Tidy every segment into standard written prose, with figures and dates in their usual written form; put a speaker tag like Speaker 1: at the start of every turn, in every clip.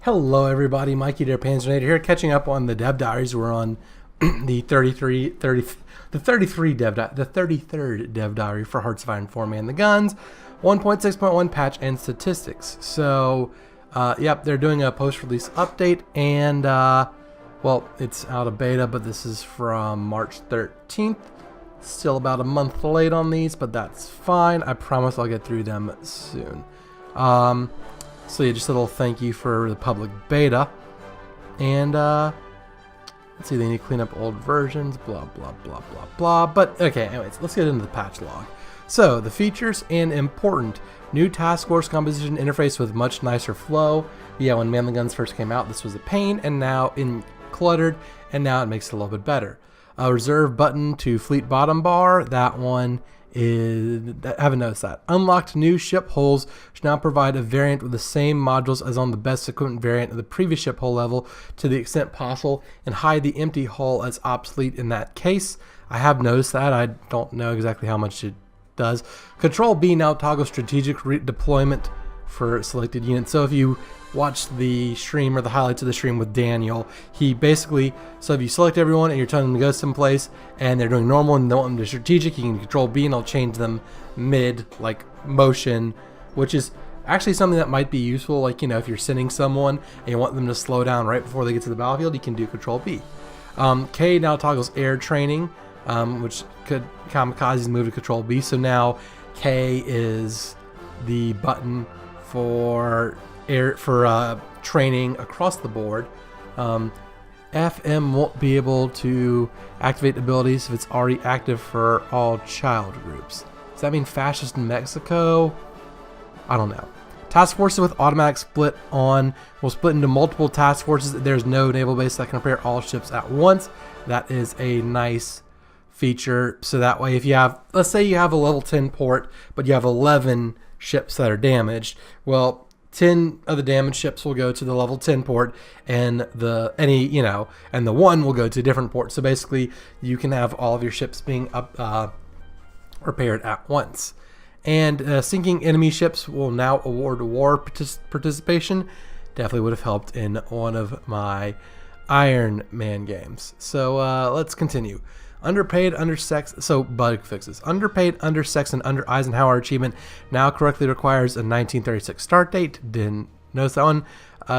Speaker 1: Hello everybody, Mikey there, Panzernator here, catching up on the dev diaries. We're on the 33rd dev diary for Hearts of Iron 4 Man the Guns, 1.6.1 patch and statistics. So, yep, they're doing a post-release update, and, well, it's out of beta, but this is from March 13th. Still about a month late on these, but that's fine. I promise I'll get through them soon. So yeah, just a little thank you for the public beta. And let's see, they need to clean up old versions, blah, blah, blah, blah, blah. But okay, anyways, let's get into the patch log. So the features and important new task force composition interface with much nicer flow. Yeah, when Man the Guns first came out, this was a pain, and now cluttered, and now it makes it a little bit better. A reserve button to fleet bottom bar, that one is, I haven't noticed that. Unlocked new ship hulls should now provide a variant with the same modules as on the best equipment variant of the previous ship hull level to the extent possible, and hide the empty hull as obsolete in that case. I have noticed that. I don't know exactly how much it does. Control B now toggles strategic deployment for selected units. So if you watch the stream or the highlights of the stream with Daniel, he basically, so if you select everyone and you're telling them to go someplace and they're doing normal and don't want them to strategic, you can control B and it'll change them mid, like motion, which is actually something that might be useful. Like, you know, if you're sending someone and you want them to slow down right before they get to the battlefield, you can do control B. K now toggles air training, which could kamikazes move to control B. So now K is the button for training across the board. FM won't be able to activate abilities if it's already active for all child groups. Does that mean fascist in Mexico? I don't know. Task forces with automatic split on will split into multiple task forces. There's no naval base that can repair all ships at once. That is a nice feature. So that way, if you have, let's say you have a level 10 port, but you have 11 ships that are damaged, well, 10 of the damaged ships will go to the level 10 port, and the one will go to a different port. So basically, you can have all of your ships being repaired at once. And sinking enemy ships will now award war participation. Definitely would have helped in one of my Iron Man games. So let's continue. Underpaid, undersexed, so bug fixes. Underpaid, undersexed, and under Eisenhower achievement now correctly requires a 1936 start date. Didn't notice that one.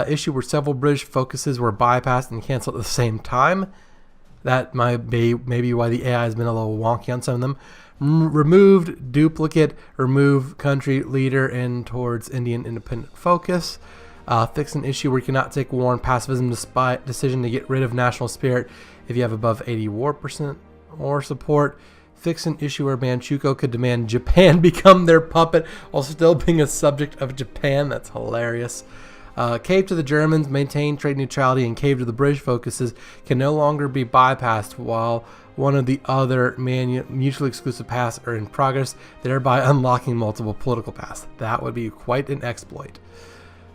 Speaker 1: Issue where several British focuses were bypassed and canceled at the same time. That might be maybe why the AI has been a little wonky on some of them. Removed duplicate, remove country leader and towards Indian independent focus. Fix an issue where you cannot take war and pacifism despite decision to get rid of national spirit if you have above 80 war% or support. Fix an issue where Manchukuo could demand Japan become their puppet while still being a subject of Japan. That's hilarious. Cave to the Germans, maintain trade neutrality, and cave to the British focuses can no longer be bypassed while one of the other mutually exclusive paths are in progress, thereby unlocking multiple political paths. That would be quite an exploit.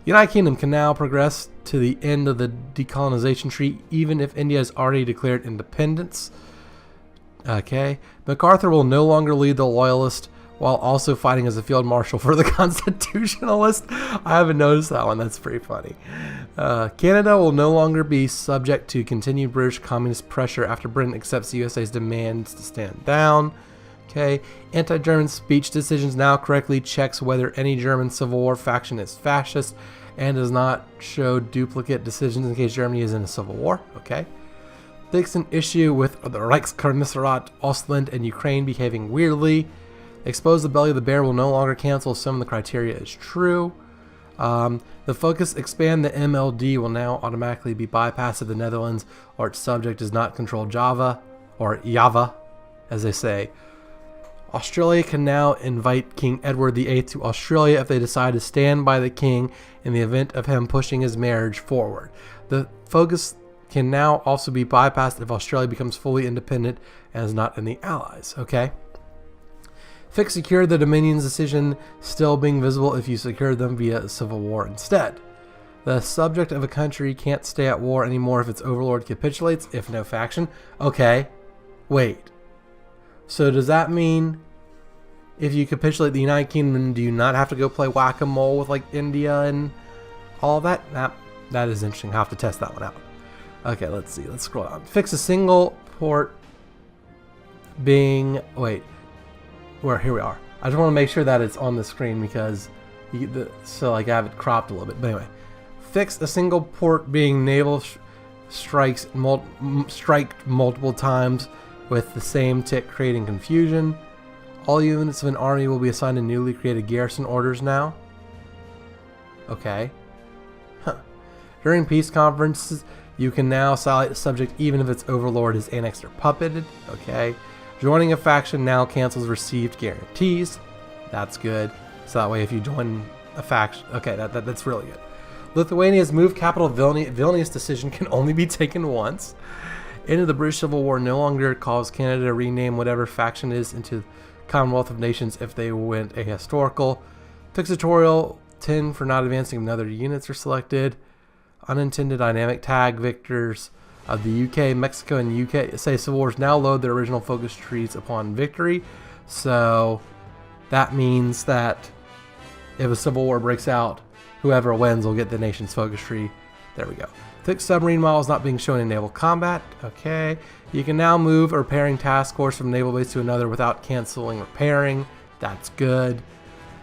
Speaker 1: The United Kingdom can now progress to the end of the decolonization tree, even if India has already declared independence. Okay. MacArthur will no longer lead the Loyalist while also fighting as a field marshal for the Constitutionalist. I haven't noticed that one. That's pretty funny. Canada will no longer be subject to continued British communist pressure after Britain accepts the USA's demands to stand down. Okay. Anti-German speech decisions now correctly checks whether any German Civil War faction is fascist and does not show duplicate decisions in case Germany is in a civil war. Okay. Fix an issue with the Reichskommissariat Ostland and Ukraine behaving weirdly. Expose the belly of the bear will no longer cancel if some of the criteria is true. The focus expand the MLD will now automatically be bypassed if the Netherlands or its subject does not control Java, or Java, as they say. Australia can now invite King Edward VIII to Australia if they decide to stand by the king in the event of him pushing his marriage forward. The focus can now also be bypassed if Australia becomes fully independent and is not in the Allies. Okay. Fix secure the Dominion's decision still being visible if you secure them via a civil war instead. The subject of a country can't stay at war anymore if its overlord capitulates, if no faction. Okay. Wait. So does that mean if you capitulate the United Kingdom, do you not have to go play whack-a-mole with like India and all that? That is interesting. I'll have to test that one out. Okay, let's see. Let's scroll down. Fix a single port being... Wait. Here we are. I just want to make sure that it's on the screen because... So, like, I have it cropped a little bit. But anyway. Fix a single port being naval striked multiple times with the same tick, creating confusion. All units of an army will be assigned to newly created garrison orders now. Okay. Huh. During peace conferences, you can now silence a subject even if its overlord is annexed or puppeted. Okay. Joining a faction now cancels received guarantees. That's good. So that way if you join a faction... Okay, that's really good. Lithuania's move capital Vilnius decision can only be taken once. End of the British Civil War no longer calls Canada to rename whatever faction is into Commonwealth of Nations if they went ahistorical. Fixatorial 10 for not advancing another units are selected. Unintended dynamic tag victors of the UK, Mexico, and UK say Civil Wars now load their original focus trees upon victory. So that means that if a Civil War breaks out, whoever wins will get the nation's focus tree. There we go. Thick submarine models not being shown in naval combat. Okay. You can now move a repairing task force from naval base to another without canceling repairing. That's good.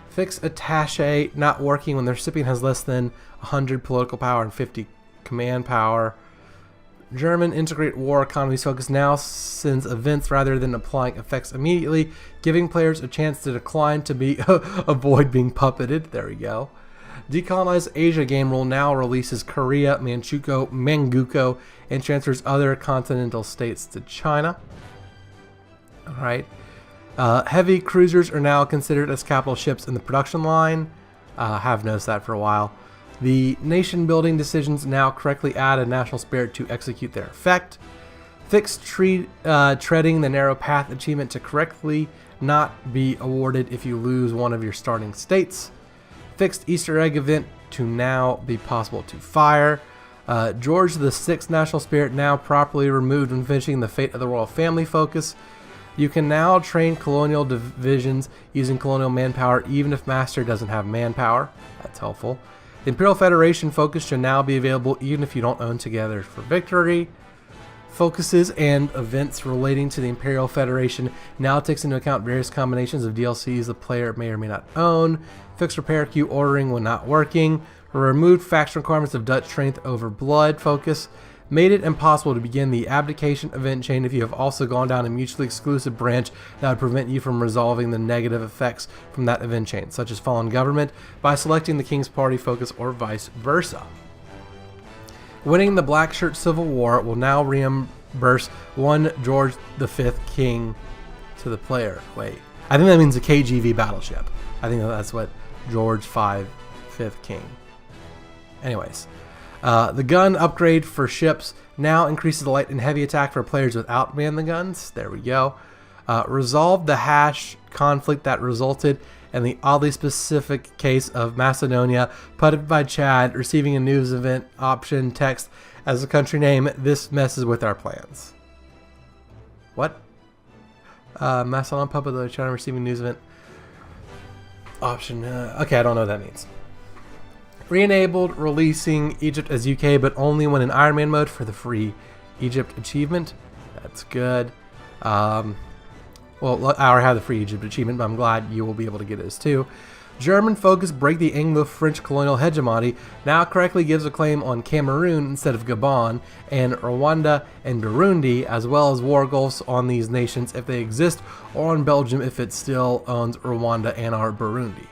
Speaker 1: Fix attaché not working when the recipient has less than 100 political power and 50 command power. German integrate war economies focus now sends events rather than applying effects immediately, giving players a chance to decline to be avoid being puppeted. There we go. Decolonize Asia game rule now releases Korea, Manchukuo, and transfers other continental states to China. Alright. Heavy cruisers are now considered as capital ships in the production line. Have noticed that for a while. The nation building decisions now correctly add a national spirit to execute their effect. Fix treading the narrow path achievement to correctly not be awarded if you lose one of your starting states. Fixed Easter egg event to now be possible to fire. George VI national spirit now properly removed when finishing the Fate of the Royal Family focus. You can now train colonial divisions using colonial manpower even if master doesn't have manpower. That's helpful. The Imperial Federation focus should now be available even if you don't own Together for Victory. Focuses and events relating to the Imperial Federation now takes into account various combinations of DLCs the player may or may not own. Fixed repair queue ordering when not working. Removed faction requirements of Dutch strength over blood focus. Made it impossible to begin the abdication event chain if you have also gone down a mutually exclusive branch that would prevent you from resolving the negative effects from that event chain, such as fallen government, by selecting the King's Party focus or vice versa. Winning the Black Shirt Civil War will now reimburse one George V King to the player. Wait, I think that means a KGV battleship. I think that's what George V King. Anyways. The gun upgrade for ships now increases the light and heavy attack for players without man the guns. There we go. Resolved the hash conflict that resulted in the oddly specific case of Macedonia, putted by Chad, receiving a news event option text as a country name. This messes with our plans. What? Macedonia puppet by Chad receiving news event option. Okay, I don't know what that means. Re-enabled releasing Egypt as UK, but only when in Iron Man mode for the free Egypt achievement. That's good. Well, I already have the free Egypt achievement, but I'm glad you will be able to get it too. German focus break the Anglo-French colonial hegemony now correctly gives a claim on Cameroon instead of Gabon, and Rwanda and Burundi, as well as war goals on these nations if they exist, or on Belgium if it still owns Rwanda and or Burundi.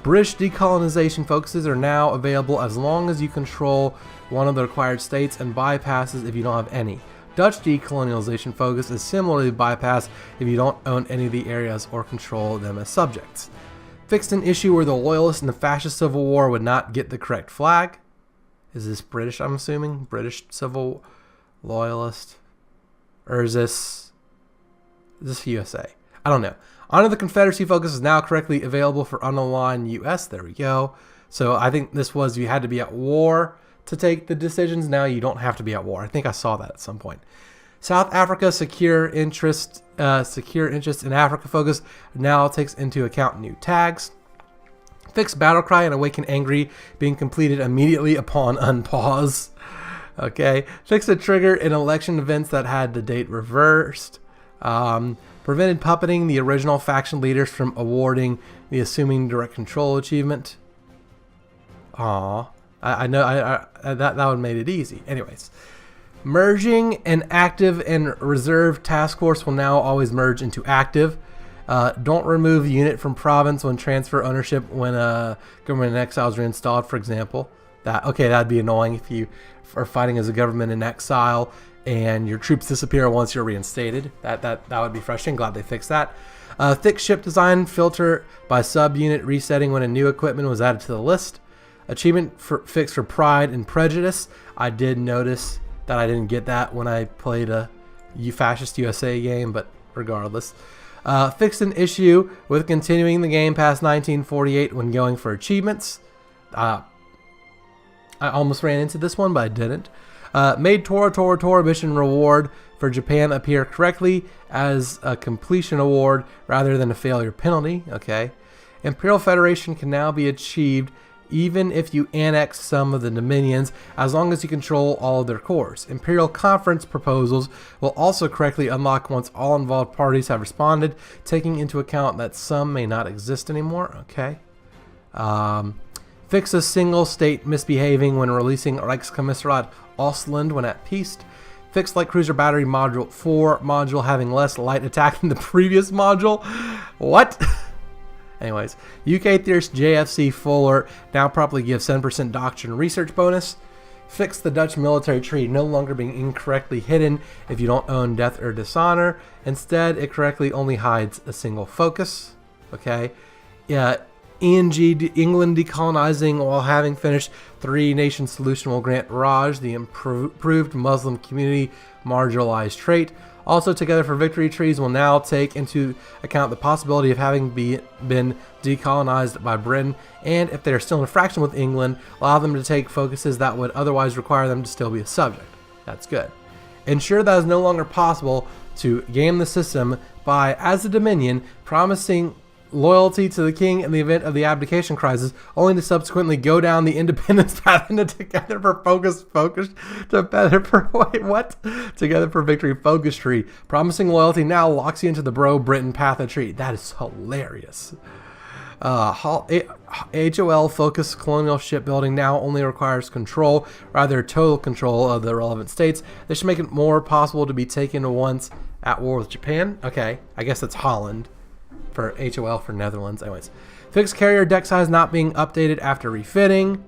Speaker 1: British decolonization focuses are now available as long as you control one of the required states, and bypasses if you don't have any. Dutch decolonization focus is similarly bypassed if you don't own any of the areas or control them as subjects. Fixed an issue where the loyalists in the fascist civil war would not get the correct flag. Is this British, I'm assuming? British civil loyalist? Or is this USA? I don't know. Honor the Confederacy focus is now correctly available for unaligned US. There we go. So I think this was you had to be at war to take the decisions. Now you don't have to be at war. I think I saw that at some point. South Africa secure interest in Africa focus now takes into account new tags. Fix battle cry and awaken angry being completed immediately upon unpause. Okay. Fix the trigger in election events that had the date reversed. Prevented puppeting the original faction leaders from awarding the assuming direct control achievement. Aw, I know that would made it easy. Anyways, merging an active and reserve task force will now always merge into active. Don't remove the unit from province when transfer ownership when government in exile is reinstalled, for example. That'd be annoying if you are fighting as a government in exile and your troops disappear once you're reinstated. That would be frustrating. Glad they fixed that. Thick ship design filter by subunit resetting when a new equipment was added to the list. Achievement fix for pride and prejudice. I did notice that I didn't get that when I played a Fascist USA game, but regardless. Fixed an issue with continuing the game past 1948 when going for achievements. I almost ran into this one, but I didn't. Made Tora mission reward for Japan appear correctly as a completion award rather than a failure penalty. Okay. Imperial Federation can now be achieved even if you annex some of the dominions, as long as you control all of their cores. Imperial Conference proposals will also correctly unlock once all involved parties have responded, taking into account that some may not exist anymore. Okay. Fix a single state misbehaving when releasing Reichskommissariat Ostland when at peace. Fix light cruiser battery module 4 module having less light attack than the previous module. What? Anyways, UK Thirst JFC Fuller now properly gives 7% doctrine research bonus. Fix the Dutch military tree no longer being incorrectly hidden if you don't own Death or Dishonor. Instead, it correctly only hides a single focus. Okay. Yeah. England decolonizing while having finished 3-nation solution will grant Raj the improved Muslim community marginalized trait. Also, Together for Victory trees will now take into account the possibility of having been decolonized by Britain, and if they are still in a fraction with England, allow them to take focuses that would otherwise require them to still be a subject. That's good. Ensure that it is no longer possible to game the system by, as a Dominion, promising loyalty to the king in the event of the abdication crisis, only to subsequently go down the independence path into Together for Together for Victory focus tree. Promising loyalty now locks you into the Britain path of tree. That is hilarious. HOL focus colonial shipbuilding now only requires control, rather total control of the relevant states. This should make it more possible to be taken once at war with Japan. Okay, I guess that's Holland. For HOL for Netherlands. Anyways, fix carrier deck size not being updated after refitting.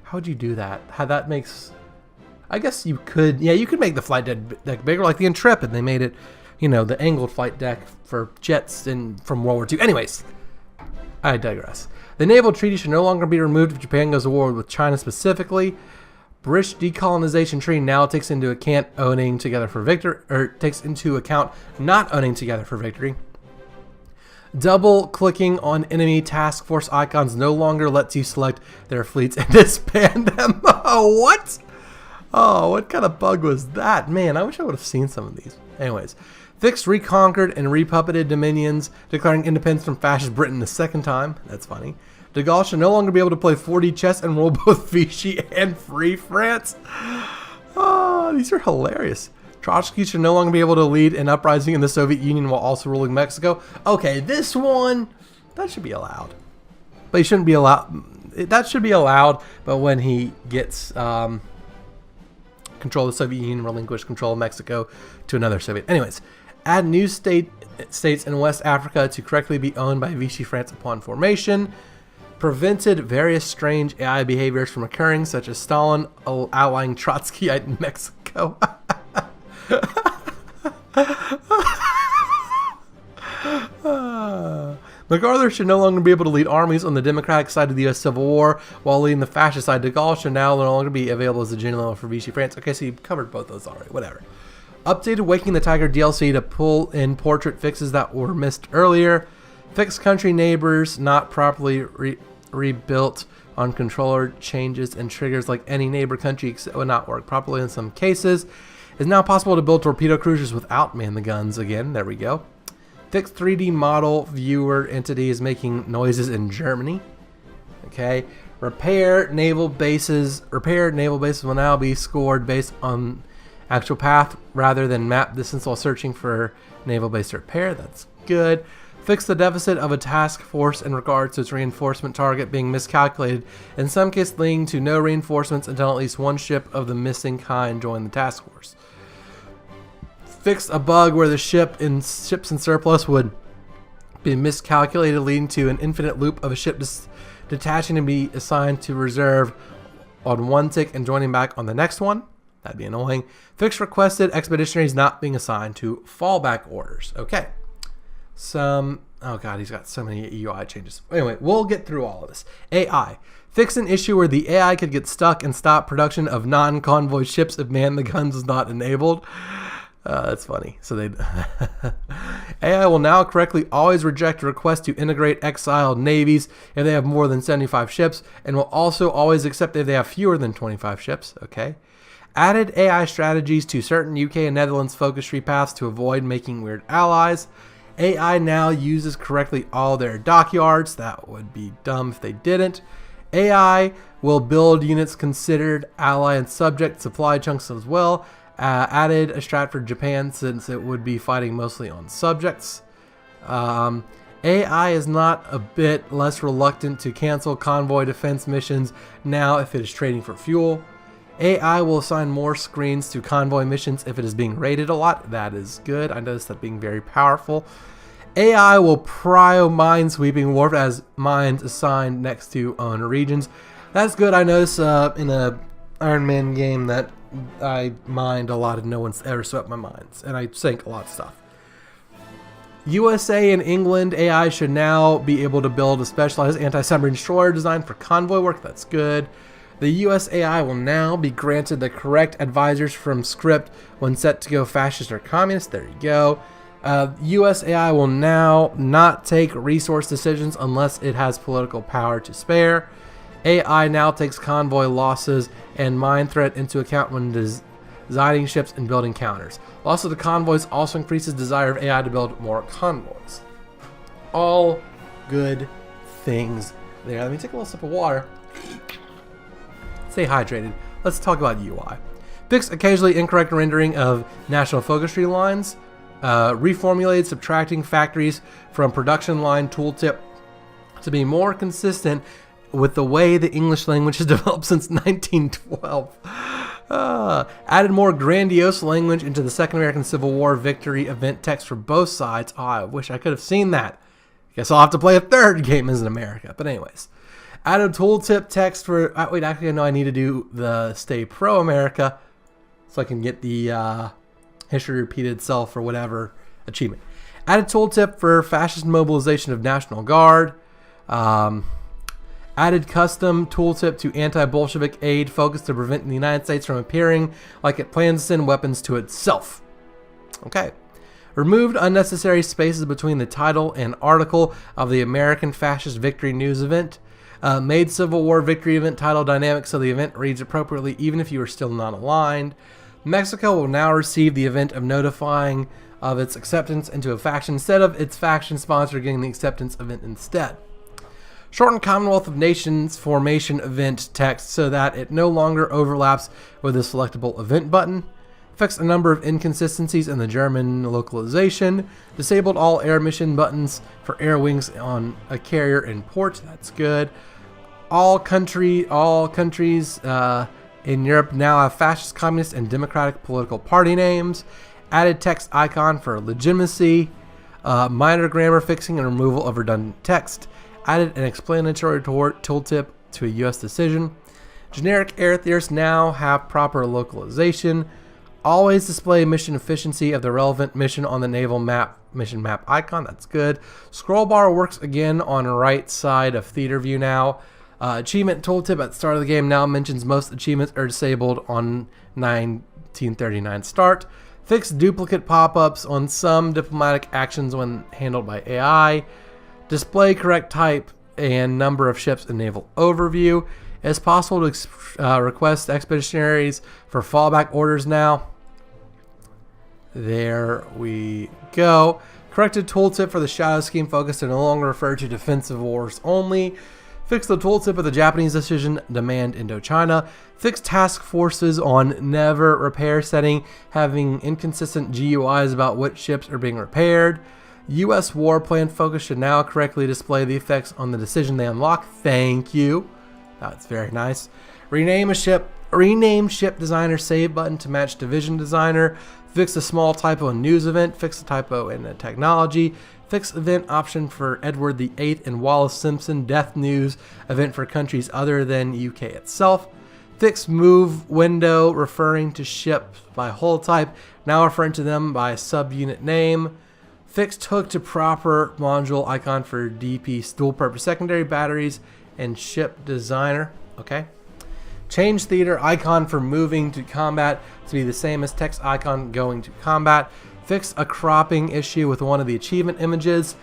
Speaker 1: How would you do that? How that makes... I guess you could... Yeah, you could make the flight deck bigger, like the Intrepid. They made it, you know, the angled flight deck for jets from World War II. Anyways, I digress. The naval treaty should no longer be removed if Japan goes to war with China specifically. British decolonization treaty now takes into account owning Together for Victory, or takes into account not owning Together for Victory. Double clicking on enemy task force icons no longer lets you select their fleets and disband them. Oh, what? Oh, what kind of bug was that? Man, I wish I would have seen some of these. Anyways, fixed reconquered and repuppeted dominions, declaring independence from fascist Britain the second time. That's funny. De Gaulle should no longer be able to play 4D chess and rule both Vichy and Free France. Oh, these are hilarious. Trotsky should no longer be able to lead an uprising in the Soviet Union while also ruling Mexico. Okay, this one, that should be allowed. But he shouldn't be allowed. That should be allowed, but when he gets control of the Soviet Union, relinquish control of Mexico to another Soviet. Anyways, add new states in West Africa to correctly be owned by Vichy France upon formation. Prevented various strange AI behaviors from occurring, such as Stalin outlawing Trotskyite in Mexico. MacArthur should no longer be able to lead armies on the Democratic side of the U.S. Civil War while leading the fascist side. De Gaulle should now no longer be available as a general for Vichy France. Okay, so you covered both those already. Whatever. Updated Waking the Tiger DLC to pull in portrait fixes that were missed earlier. Fix country neighbors not properly rebuilt on controller changes and triggers like any neighbor country would not work properly in some cases. It's now possible to build torpedo cruisers without man the guns again. There we go. Fix 3D model viewer entity is making noises in Germany. Okay. Repair naval bases will now be scored based on actual path rather than map distance while searching for naval base repair. That's good. Fix the deficit of a task force in regards to its reinforcement target being miscalculated, in some cases leading to no reinforcements until at least one ship of the missing kind join the task force. Fix a bug where the ships in surplus would be miscalculated, leading to an infinite loop of a ship detaching to be assigned to reserve on one tick and joining back on the next one. That'd be annoying. Fix requested expeditionaries not being assigned to fallback orders. Okay. Oh god, he's got so many UI changes. Anyway, we'll get through all of this. AI. Fix an issue where the AI could get stuck and stop production of non-convoy ships if man the guns is not enabled. That's funny. So AI will now correctly always reject a request to integrate exiled navies if they have more than 75 ships, and will also always accept if they have fewer than 25 ships. Okay. Added AI strategies to certain UK and Netherlands focus tree paths to avoid making weird allies. AI now uses correctly all their dockyards. That would be dumb if they didn't. AI will build units considered ally and subject supply chunks as well. Added a strat for Japan since it would be fighting mostly on subjects. AI is not a bit less reluctant to cancel convoy defense missions now if it is trading for fuel. AI will assign more screens to convoy missions if it is being raided a lot. That is good. I noticed that being very powerful. AI will prio minesweeping wharf as mines assigned next to own regions. That's good. I noticed in a Iron Man game that I mined a lot and no one's ever swept my mines, and I sank a lot of stuff. USA and England AI should now be able to build a specialized anti-submarine destroyer designed for convoy work. That's good. The US AI will now be granted the correct advisors from script when set to go fascist or communist. There you go. US AI will now not take resource decisions unless it has political power to spare. AI now takes convoy losses and mine threat into account when designing ships and building counters. Loss of the convoys also increases desire of AI to build more convoys. All good things there. Let me take a little sip of water. Stay hydrated. Let's talk about UI. Fix occasionally incorrect rendering of national focus tree lines. Reformulated subtracting factories from production line tooltip to be more consistent with the way the English language has developed since 1912. Added more grandiose language into the Second American Civil War victory event text for both sides. Oh, I wish I could have seen that. Guess I'll have to play a third game as in America. But anyways. Added tooltip text for... wait, actually, I know I need to do the Stay Pro America so I can get the history repeated itself or whatever achievement. Added tooltip for fascist mobilization of National Guard. Added custom tooltip to anti-Bolshevik aid focused to prevent the United States from appearing like it plans to send weapons to itself. Okay. Removed unnecessary spaces between the title and article of the American Fascist Victory News event. Made Civil War Victory event title dynamic so the event reads appropriately even if you are still not aligned. Mexico will now receive the event of notifying of its acceptance into a faction instead of its faction sponsor getting the acceptance event instead. Shorten Commonwealth of Nations formation event text so that it no longer overlaps with the selectable event button. Fix a number of inconsistencies in the German localization. Disabled all air mission buttons for air wings on a carrier in port. That's good. All countries in Europe now have fascist, communist, and democratic political party names. Added text icon for legitimacy. Minor grammar fixing and removal of redundant text. Added an explanatory tooltip to a U.S. decision. Generic air theorists now have proper localization. Always display mission efficiency of the relevant mission on the naval mission map icon. That's good. Scroll bar works again on right side of theater view now. Achievement tooltip at the start of the game now mentions most achievements are disabled on 1939 start. Fix duplicate pop-ups on some diplomatic actions when handled by AI. Display correct type and number of ships in naval overview. It's possible to request expeditionaries for fallback orders now. There we go. Corrected tooltip for the Shadow Scheme focus to no longer refer to defensive wars only. Fix the tooltip of the Japanese decision demand Indochina. Fix task forces on never repair setting, having inconsistent GUIs about which ships are being repaired. U.S. war plan focus should now correctly display the effects on the decision they unlock. Thank you. That's very nice. Rename ship designer save button to match division designer. Fix a small typo in news event. Fix a typo in a technology. Fix event option for Edward VIII and Wallace Simpson death news event for countries other than UK itself. Fix move window referring to ships by hull type, now referring to them by subunit name. Fixed hook to proper module icon for DP dual purpose secondary batteries and ship designer. Okay. Change theater icon for moving to combat to be the same as text icon going to combat. Fix a cropping issue with one of the achievement images.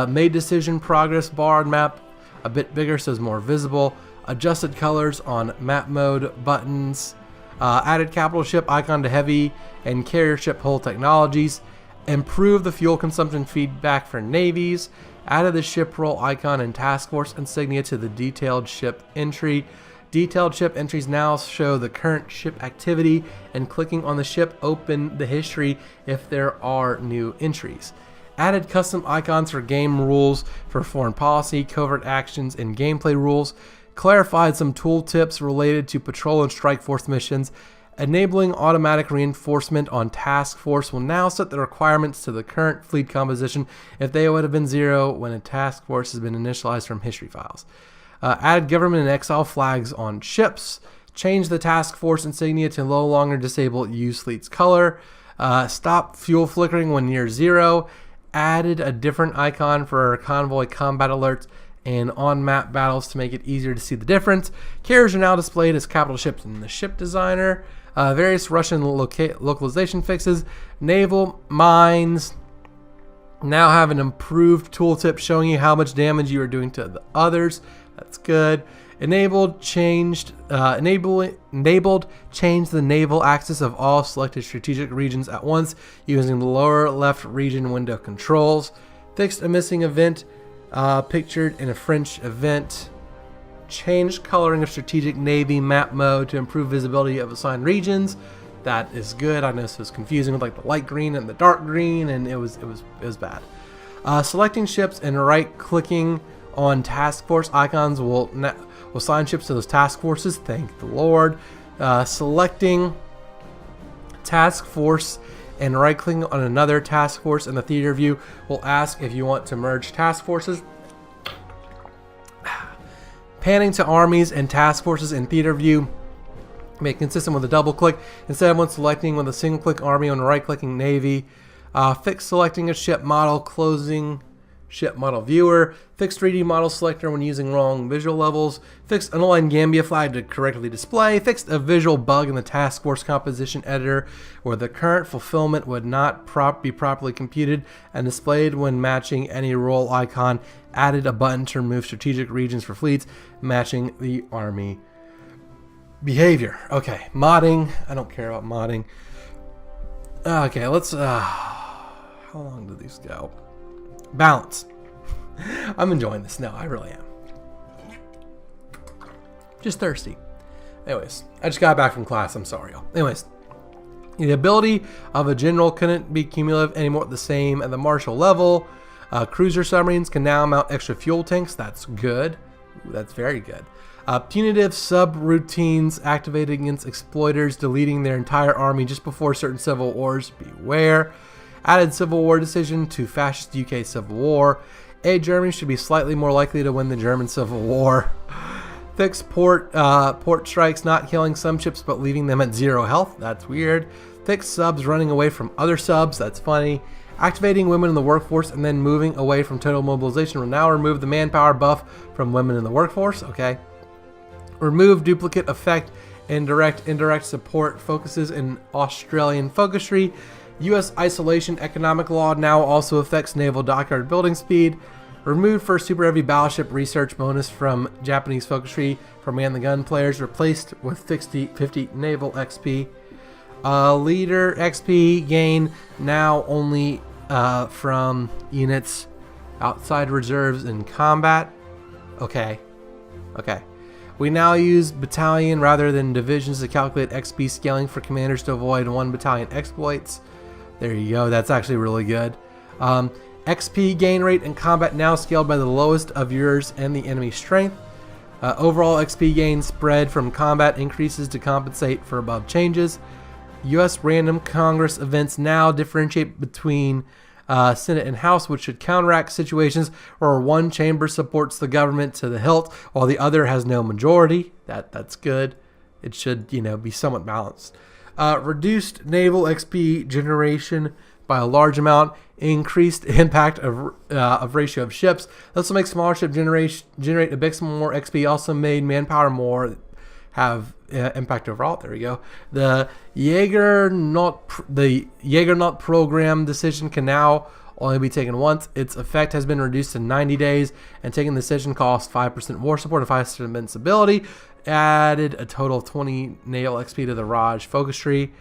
Speaker 1: Made decision progress bar and map a bit bigger so it's more visible. Adjusted colors on map mode buttons. Added capital ship icon to heavy and carrier ship hull technologies. Improve the fuel consumption feedback for navies. Added the ship role icon and task force insignia to the detailed ship entry. Detailed ship entries now show the current ship activity, and clicking on the ship open the history if there are new entries. Added custom icons for game rules for foreign policy, covert actions, and gameplay rules. Clarified some tooltips related to patrol and strike force missions. Enabling automatic reinforcement on task force will now set the requirements to the current fleet composition if they would have been 0 when a task force has been initialized from history files. Add government and exile flags on ships. Change the task force insignia to no longer disable use fleet's color. Stop fuel flickering when near 0. Added a different icon for convoy combat alerts and on-map battles to make it easier to see the difference. Carriers are now displayed as capital ships in the ship designer. Various Russian localization fixes. Naval mines now have an improved tooltip showing you how much damage you are doing to the others. That's good. Enabled change the naval axis of all selected strategic regions at once using the lower left region window controls. Fixed a missing event pictured in a French event. Changed coloring of strategic navy map mode to improve visibility of assigned regions. That is good. I know this was confusing with like the light green and the dark green, and it was bad. Selecting ships and right-clicking on task force icons will assign ships to those task forces. Thank the Lord. Selecting task force and right-clicking on another task force in the theater view will ask if you want to merge task forces. Panning to armies and task forces in theater view. Make consistent with a double click instead of when selecting with a single click army on right-clicking navy. Fix selecting a ship model, closing ship model viewer. Fix 3D model selector when using wrong visual levels. Fix unaligned Gambia flag to correctly display. Fixed a visual bug in the task force composition editor where the current fulfillment would not be properly computed and displayed when matching any role icon. Added a button to remove strategic regions for fleets matching the army behavior. Okay, modding. I don't care about modding. Okay, let's how long do these go? Balance. I'm enjoying this. No, I really am. Just thirsty. Anyways, I just got back from class. I'm sorry, y'all. Anyways, the ability of a general couldn't be cumulative anymore, the same at the martial level. Cruiser submarines can now mount extra fuel tanks. That's good. Ooh, that's very good. Punitive subroutines activated against exploiters, deleting their entire army just before certain civil wars. Beware. Added Civil War decision to fascist UK Civil War. Germany should be slightly more likely to win the German Civil War. Fix port strikes not killing some ships but leaving them at 0 health. That's weird. Fix subs running away from other subs. That's funny. Activating women in the workforce and then moving away from total mobilization will now remove the manpower buff from women in the workforce. Okay. Remove duplicate effect and indirect support focuses in Australian focusry. U.S. isolation economic law now also affects naval dockyard building speed. Removed for super heavy battleship research bonus from Japanese focusry for man the gun players, replaced with 50 naval XP. Leader XP gain now only from units outside reserves in combat. Okay. We now use battalion rather than divisions to calculate XP scaling for commanders to avoid one battalion exploits. There you go. That's actually really good. XP gain rate in combat now scaled by the lowest of yours and the enemy strength. Overall XP gain spread from combat increases to compensate for above changes. U.S. random Congress events now differentiate between Senate and House, which should counteract situations where one chamber supports the government to the hilt while the other has no majority. That's good. It should, be somewhat balanced. Reduced naval XP generation by a large amount. Increased impact of ratio of ships. This will make smaller ship generate a bit more XP. Also made manpower more have impact overall. There we go. The Jaeger not program decision can now only be taken once. Its effect has been reduced to 90 days, and taking the decision costs 5% war support and 5% invincibility. Added a total of 20 naval XP to the Raj focus tree.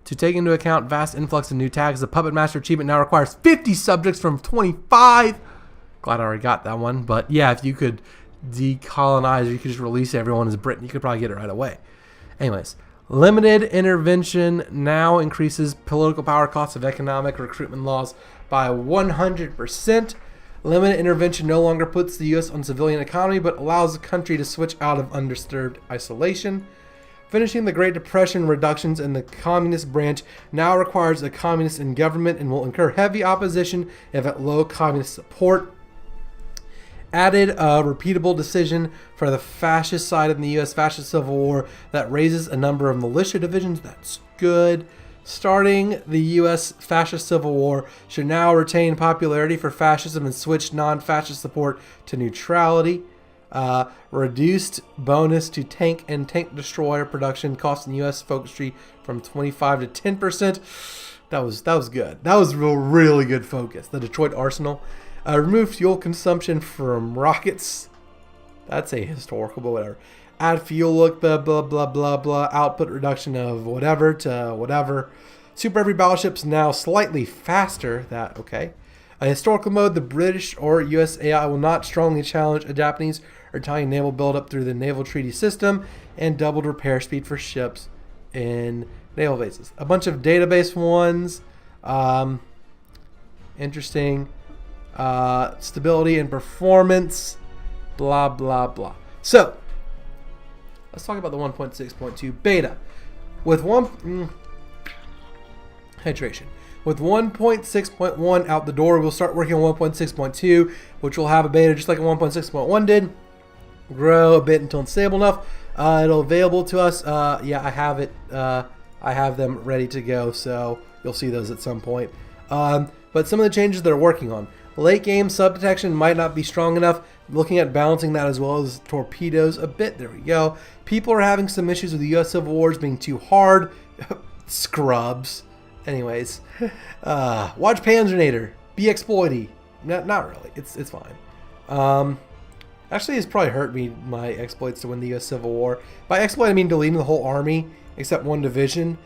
Speaker 1: To take into account vast influx of new tags, the Puppet Master achievement now requires 50 subjects from 25. Glad I already got that one. But yeah, if you could decolonize, or you could just release everyone as Britain, you could probably get it right away. Anyways, limited intervention now increases political power costs of economic recruitment laws by 100%. Limited intervention no longer puts the U.S. on civilian economy, but allows the country to switch out of undisturbed isolation. Finishing the Great Depression reductions in the communist branch now requires a communist in government and will incur heavy opposition if at low communist support. Added a repeatable decision for the fascist side in the U.S. fascist civil war that raises a number of militia divisions. That's good. Starting the U.S. fascist civil war should now retain popularity for fascism and switch non-fascist support to neutrality. Reduced bonus to tank and tank destroyer production costing U.S. focus tree from 25 to 10%. That was good. That was really good focus. The Detroit Arsenal. Remove fuel consumption from rockets. That's a historical, but whatever. Add fuel look, blah, blah, blah, blah, blah. Output reduction of whatever to whatever. Super Heavy battleships now slightly faster. Okay. A historical mode, the British or US AI will not strongly challenge a Japanese or Italian naval buildup through the naval treaty system, and doubled repair speed for ships in naval bases. A bunch of database ones. Interesting. Stability and performance. Blah, blah, blah. So, let's talk about the 1.6.2 beta. With hydration. With 1.6.1 out the door, we'll start working on 1.6.2, which will have a beta just like a 1.6.1 did. Grow a bit until it's stable enough. It'll available to us. Yeah, I have it. I have them ready to go, so you'll see those at some point. But some of the changes they're working on. Late game sub detection might not be strong enough. Looking at balancing that as well as torpedoes a bit. There we go. People are having some issues with the U.S. Civil Wars being too hard. Scrubs. Anyways, watch Panzernator. Be exploity. Not really. It's fine. Actually, it's probably hurt me my exploits to win the U.S. Civil War. By exploit, I mean deleting the whole army except one division,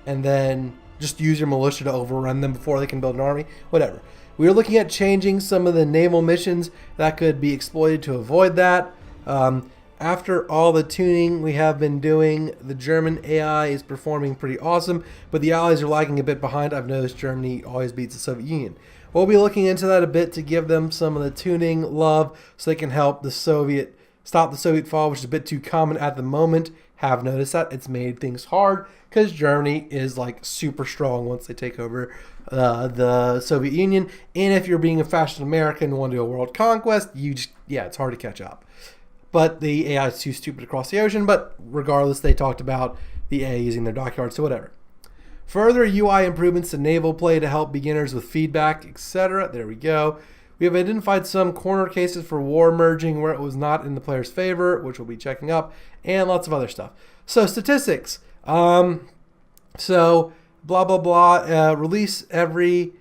Speaker 1: and then just use your militia to overrun them before they can build an army. Whatever. We are looking at changing some of the naval missions that could be exploited to avoid that. After all the tuning we have been doing, the German AI is performing pretty awesome, but the Allies are lagging a bit behind. I've noticed Germany always beats the Soviet Union. We'll be looking into that a bit to give them some of the tuning love so they can help stop the Soviet fall, which is a bit too common at the moment. Have noticed that it's made things hard because Germany is like super strong once they take over the Soviet Union. And if you're being a fascist American and want to do a world conquest, it's hard to catch up. But the AI is too stupid to cross the ocean. But regardless, they talked about the AI using their dockyards, so whatever. Further UI improvements to naval play to help beginners with feedback, etc. There we go. We have identified some corner cases for war merging where it was not in the player's favor, which we'll be checking up, and lots of other stuff. So statistics. So blah, blah, blah. Release every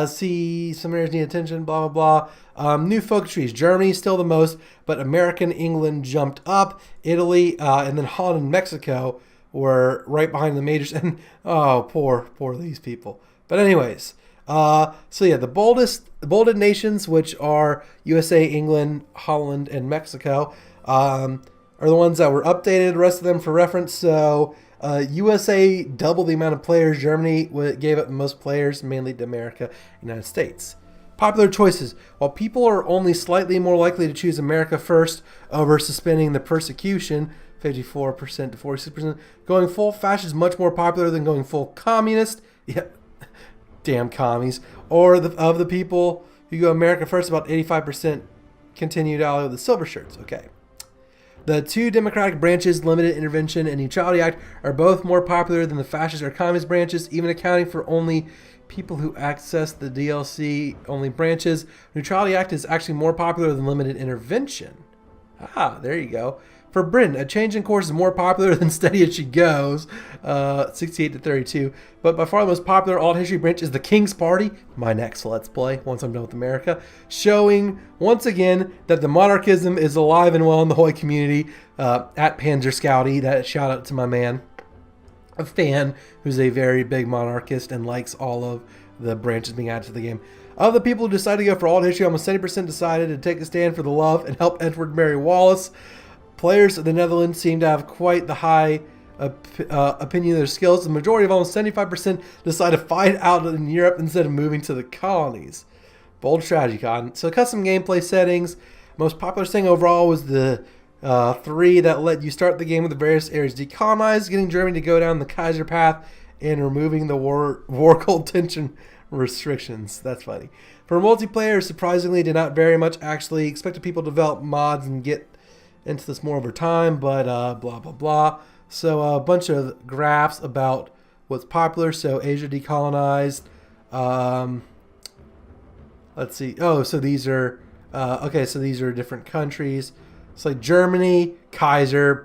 Speaker 1: see some areas need attention, blah, blah, blah. New focus trees. Germany is still the most, but American, England jumped up. Italy, and then Holland and Mexico were right behind the majors. And, oh, poor these people. But anyways, So yeah, the bolded nations, which are USA, England, Holland, and Mexico, are the ones that were updated. The rest of them for reference. So USA doubled the amount of players. Germany gave up the most players, mainly to America, United States. Popular choices. While people are only slightly more likely to choose America first over suspending the persecution, 54% to 46%, going full fascist is much more popular than going full communist. Yeah, damn commies. Or of the people who go America first, about 85% continue to ally with the silver shirts. Okay. The two democratic branches, limited intervention and neutrality act, are both more popular than the fascist or communist branches, even accounting for only people who access the DLC only branches. Neutrality act is actually more popular than limited intervention. Ah, there you go. For Britain, a change in course is more popular than steady as she goes, 68 to 32. But by far the most popular alt history branch is the King's Party, my next Let's Play, once I'm done with America, showing once again that the monarchism is alive and well in the Hoy community. At Panzer Scouty, that shout out to my man, a fan who's a very big monarchist and likes all of the branches being added to the game. Of the people who decided to go for alt history, almost 70% decided to take a stand for the love and help Edward marry Wallace. Players of the Netherlands seem to have quite the high opinion of their skills. The majority of almost 75% decide to fight out in Europe instead of moving to the colonies. Bold strategy, Con. So custom gameplay settings. Most popular thing overall was the 3 that let you start the game with the various areas decolonized, getting Germany to go down the Kaiser path, and removing the war cold tension restrictions. That's funny. For multiplayer, surprisingly, did not vary much. Actually, expected people to develop mods and get into this more over time, but blah blah blah. So a bunch of graphs about what's popular. So Asia decolonized. Let's see. Oh, so these are okay. So these are different countries. It's like Germany, Kaiser's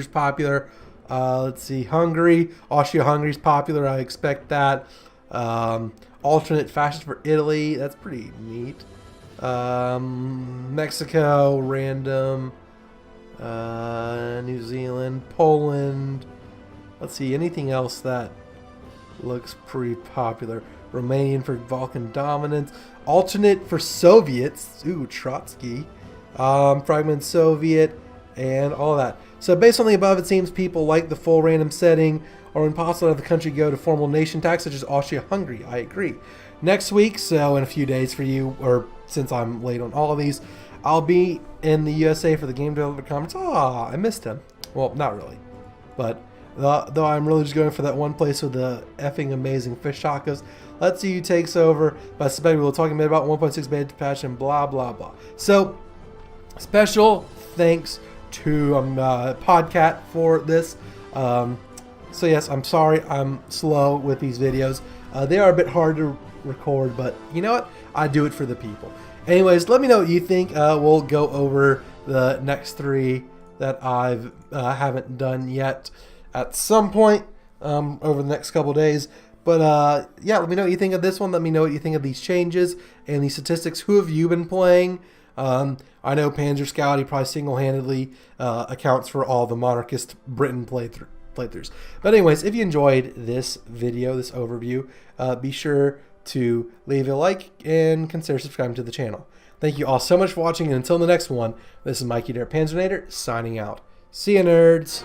Speaker 1: popular. Let's see, Hungary, Austria-Hungary's popular. I expect that. Alternate fascist for Italy. That's pretty neat. Mexico, random. New Zealand, Poland. Let's see, anything else that looks pretty popular. Romanian for Balkan dominance. Alternate for Soviets. Ooh, Trotsky. Fragment Soviet, and all that. So based on the above, it seems people like the full random setting, or when possible, have the country go to formal nation tax, such as Austria-Hungary. I agree. Next week, so in a few days for you, or since I'm late on all of these, I'll be in the USA for the Game Developer Conference. Ah, I missed him. Well, not really. But though I'm really just going for that one place with the effing amazing fish tacos. Let's see who takes over. But I suspect we'll talk a bit about 1.6 beta patch and blah, blah, blah. So, special thanks to Podcat for this. So yes, I'm sorry I'm slow with these videos. They are a bit hard to record, but you know what? I do it for the people. Anyways, let me know what you think. We'll go over the next 3 that I haven't done yet at some point over the next couple days. But yeah, let me know what you think of this one. Let me know what you think of these changes and these statistics. Who have you been playing? I know Panzer Scouty probably single-handedly accounts for all the monarchist Britain playthroughs. But anyways, if you enjoyed this video, this overview, be sure to leave a like and consider subscribing to the channel. Thank you all so much for watching, and until the next one, this is Mikey there, Panzernator, signing out. See ya, nerds!